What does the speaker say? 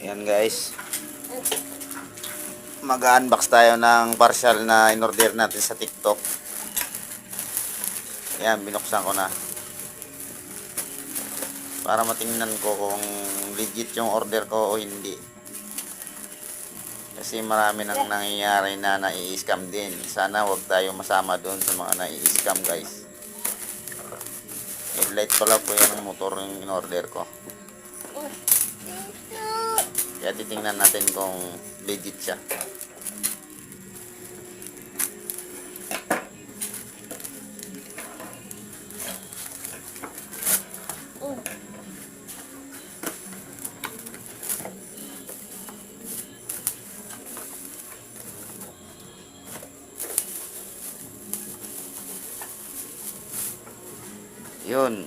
Ayan guys, mag-unbox tayo ng parcel na in-order natin sa TikTok. Ayan, binuksan ko na para matingnan ko kung legit yung order ko o hindi, kasi marami nang nangyayari na nai-scam din. Sana wag tayo masama doon sa mga nai-scam guys. Headlight pala po yan ng motor yung in-order ko, kaya titingnan natin kung legit siya. Yun,